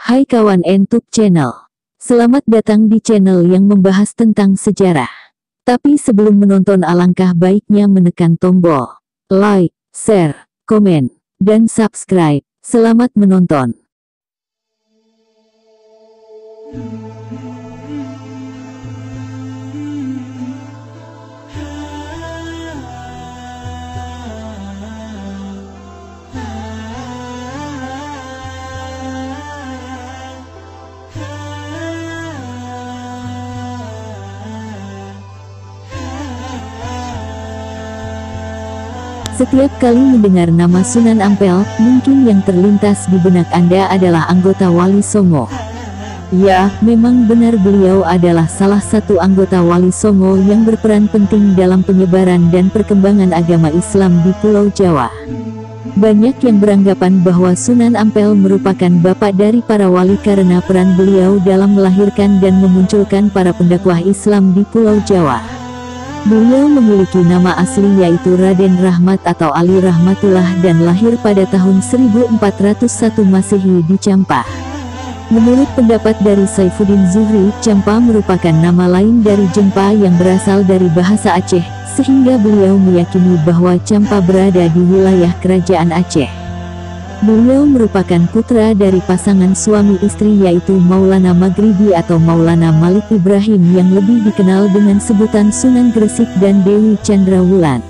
Hai kawan YouTube channel. Selamat datang di channel yang membahas tentang sejarah. Tapi sebelum menonton alangkah baiknya menekan tombol like, share, komen, dan subscribe. Selamat menonton. Setiap kali mendengar nama Sunan Ampel, mungkin yang terlintas di benak Anda adalah anggota Wali Songo. Ya, memang benar beliau adalah salah satu anggota Wali Songo yang berperan penting dalam penyebaran dan perkembangan agama Islam di Pulau Jawa. Banyak yang beranggapan bahwa Sunan Ampel merupakan bapak dari para wali karena peran beliau dalam melahirkan dan memunculkan para pendakwah Islam di Pulau Jawa. Beliau memiliki nama asli yaitu Raden Rahmat atau Ali Rahmatullah dan lahir pada tahun 1401 Masehi di Champa. Menurut pendapat dari Saifuddin Zuhri, Champa merupakan nama lain dari Jempa yang berasal dari bahasa Aceh, sehingga beliau meyakini bahwa Champa berada di wilayah kerajaan Aceh. Beliau merupakan putra dari pasangan suami istri yaitu Maulana Maghribi atau Maulana Malik Ibrahim yang lebih dikenal dengan sebutan Sunan Gresik dan Dewi Chandrawulan.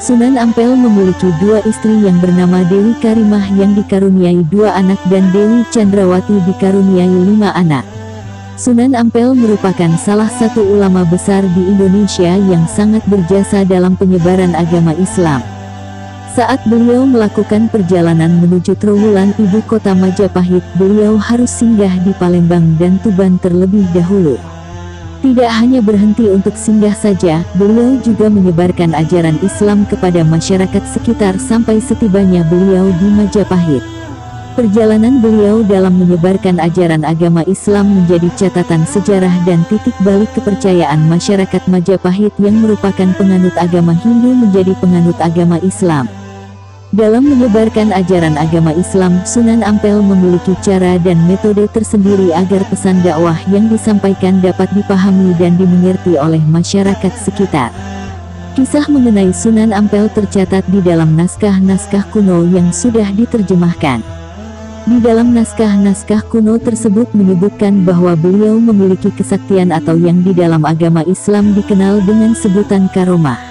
Sunan Ampel memiliki dua istri yang bernama Dewi Karimah yang dikaruniai 2 anak dan Dewi Chandrawati dikaruniai 5 anak. Sunan Ampel merupakan salah satu ulama besar di Indonesia yang sangat berjasa dalam penyebaran agama Islam. Saat beliau melakukan perjalanan menuju Trowulan, ibu kota Majapahit, beliau harus singgah di Palembang dan Tuban terlebih dahulu. Tidak hanya berhenti untuk singgah saja, beliau juga menyebarkan ajaran Islam kepada masyarakat sekitar sampai setibanya beliau di Majapahit. Perjalanan beliau dalam menyebarkan ajaran agama Islam menjadi catatan sejarah dan titik balik kepercayaan masyarakat Majapahit yang merupakan penganut agama Hindu menjadi penganut agama Islam. Dalam menyebarkan ajaran agama Islam, Sunan Ampel memiliki cara dan metode tersendiri agar pesan dakwah yang disampaikan dapat dipahami dan dimengerti oleh masyarakat sekitar. Kisah mengenai Sunan Ampel tercatat di dalam naskah-naskah kuno yang sudah diterjemahkan. Di dalam naskah-naskah kuno tersebut menyebutkan bahwa beliau memiliki kesaktian atau yang di dalam agama Islam dikenal dengan sebutan karomah.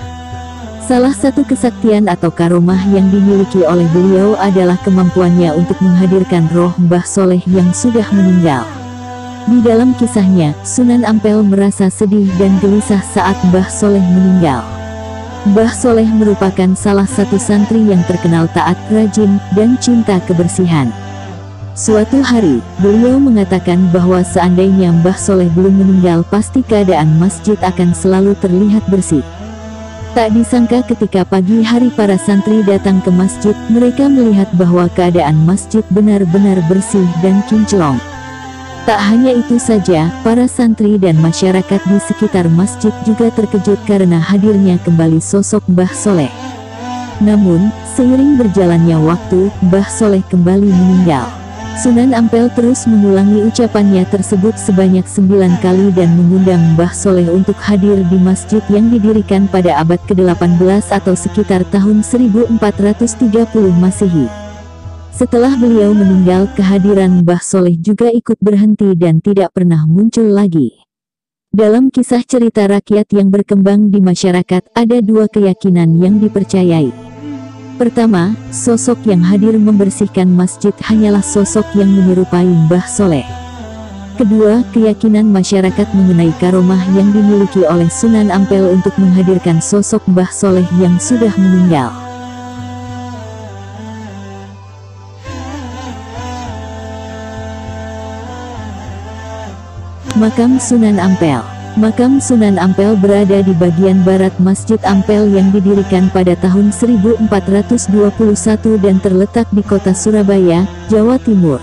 Salah satu kesaktian atau karomah yang dimiliki oleh beliau adalah kemampuannya untuk menghadirkan roh Mbah Soleh yang sudah meninggal. Di dalam kisahnya, Sunan Ampel merasa sedih dan gelisah saat Mbah Soleh meninggal. Mbah Soleh merupakan salah satu santri yang terkenal taat, rajin, dan cinta kebersihan. Suatu hari, beliau mengatakan bahwa seandainya Mbah Soleh belum meninggal pasti keadaan masjid akan selalu terlihat bersih. Tak disangka ketika pagi hari para santri datang ke masjid, mereka melihat bahwa keadaan masjid benar-benar bersih dan kinclong. Tak hanya itu saja, para santri dan masyarakat di sekitar masjid juga terkejut karena hadirnya kembali sosok Mbah Soleh. Namun, seiring berjalannya waktu, Mbah Soleh kembali meninggal. Sunan Ampel terus mengulangi ucapannya tersebut sebanyak 9 kali dan mengundang Mbah Soleh untuk hadir di masjid yang didirikan pada abad ke-18 atau sekitar tahun 1430 Masehi. Setelah beliau meninggal, kehadiran Mbah Soleh juga ikut berhenti dan tidak pernah muncul lagi. Dalam kisah cerita rakyat yang berkembang di masyarakat, ada 2 keyakinan yang dipercayai. Pertama, sosok yang hadir membersihkan masjid hanyalah sosok yang menyerupai Mbah Soleh. Kedua, keyakinan masyarakat mengenai karomah yang dimiliki oleh Sunan Ampel untuk menghadirkan sosok Mbah Soleh yang sudah meninggal. Makam Sunan Ampel. Makam Sunan Ampel berada di bagian barat Masjid Ampel yang didirikan pada tahun 1421 dan terletak di kota Surabaya, Jawa Timur.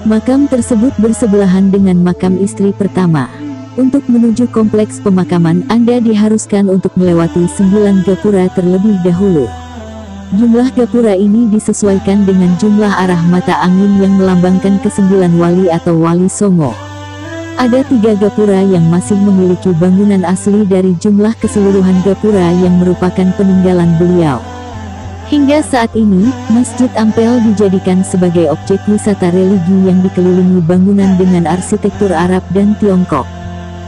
Makam tersebut bersebelahan dengan makam istri pertama. Untuk menuju kompleks pemakaman, Anda diharuskan untuk melewati 9 gapura terlebih dahulu. Jumlah gapura ini disesuaikan dengan jumlah arah mata angin yang melambangkan ke-9 wali atau Wali Songo. Ada 3 gapura yang masih memiliki bangunan asli dari jumlah keseluruhan gapura yang merupakan peninggalan beliau. Hingga saat ini, Masjid Ampel dijadikan sebagai objek wisata religi yang dikelilingi bangunan dengan arsitektur Arab dan Tiongkok.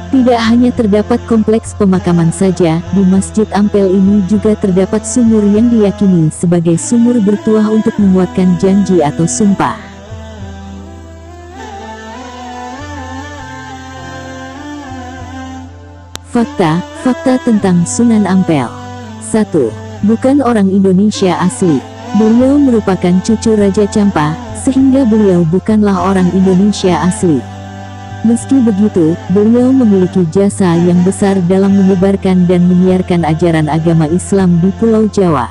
Tidak hanya terdapat kompleks pemakaman saja, di Masjid Ampel ini juga terdapat sumur yang diyakini sebagai sumur bertuah untuk menguatkan janji atau sumpah. Fakta tentang Sunan Ampel. 1. Bukan orang Indonesia asli. Beliau merupakan cucu Raja Champa, sehingga beliau bukanlah orang Indonesia asli. Meski begitu, beliau memiliki jasa yang besar dalam menyebarkan dan menyiarkan ajaran agama Islam di Pulau Jawa.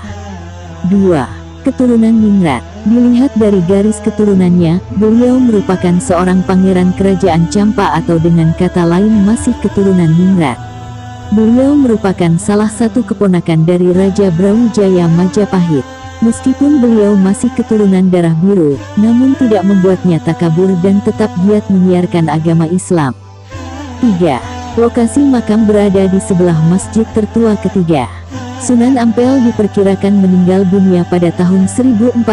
2. Keturunan Ningrat. Dilihat dari garis keturunannya, beliau merupakan seorang pangeran kerajaan Champa atau dengan kata lain masih keturunan Ningrat. Beliau merupakan salah satu keponakan dari Raja Brawijaya Majapahit. Meskipun beliau masih keturunan darah biru, namun tidak membuatnya takabur dan tetap giat menyiarkan agama Islam. 3. Lokasi makam berada di sebelah masjid tertua ketiga. Sunan Ampel diperkirakan meninggal dunia pada tahun 1481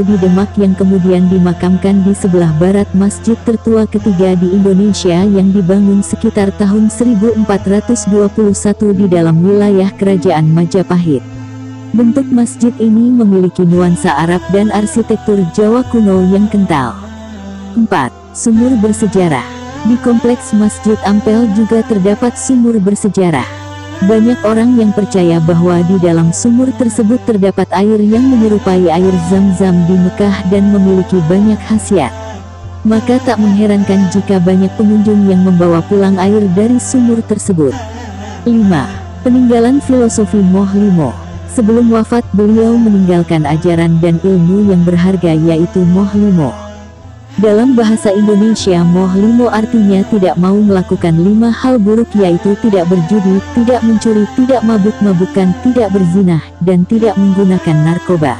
di Demak yang kemudian dimakamkan di sebelah barat masjid tertua ketiga di Indonesia yang dibangun sekitar tahun 1421 di dalam wilayah Kerajaan Majapahit. Bentuk masjid ini memiliki nuansa Arab dan arsitektur Jawa kuno yang kental. 4. Sumur bersejarah. Di kompleks Masjid Ampel juga terdapat sumur bersejarah. Banyak orang yang percaya bahwa di dalam sumur tersebut terdapat air yang menyerupai air Zam-Zam di Mekah dan memiliki banyak khasiat. Maka tak mengherankan jika banyak pengunjung yang membawa pulang air dari sumur tersebut. 5. Peninggalan filosofi Moh Limo. Sebelum wafat beliau meninggalkan ajaran dan ilmu yang berharga yaitu Moh Limo. Dalam bahasa Indonesia Moh Limo artinya tidak mau melakukan 5 hal buruk yaitu tidak berjudi, tidak mencuri, tidak mabuk-mabukan, tidak berzinah, dan tidak menggunakan narkoba.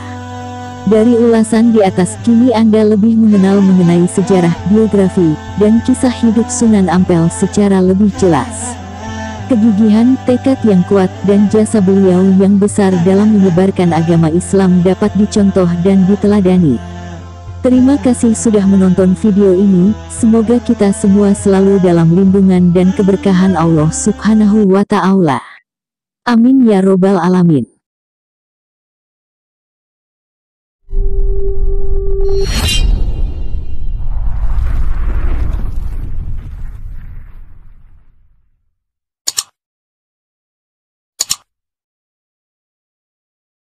Dari ulasan di atas kini Anda lebih mengenal mengenai sejarah, biografi, dan kisah hidup Sunan Ampel secara lebih jelas. Kegigihan, tekad yang kuat, dan jasa beliau yang besar dalam menyebarkan agama Islam dapat dicontoh dan diteladani. Terima kasih sudah menonton video ini, semoga kita semua selalu dalam lindungan dan keberkahan Allah Subhanahu wa Ta'ala. Amin ya Robbal Alamin.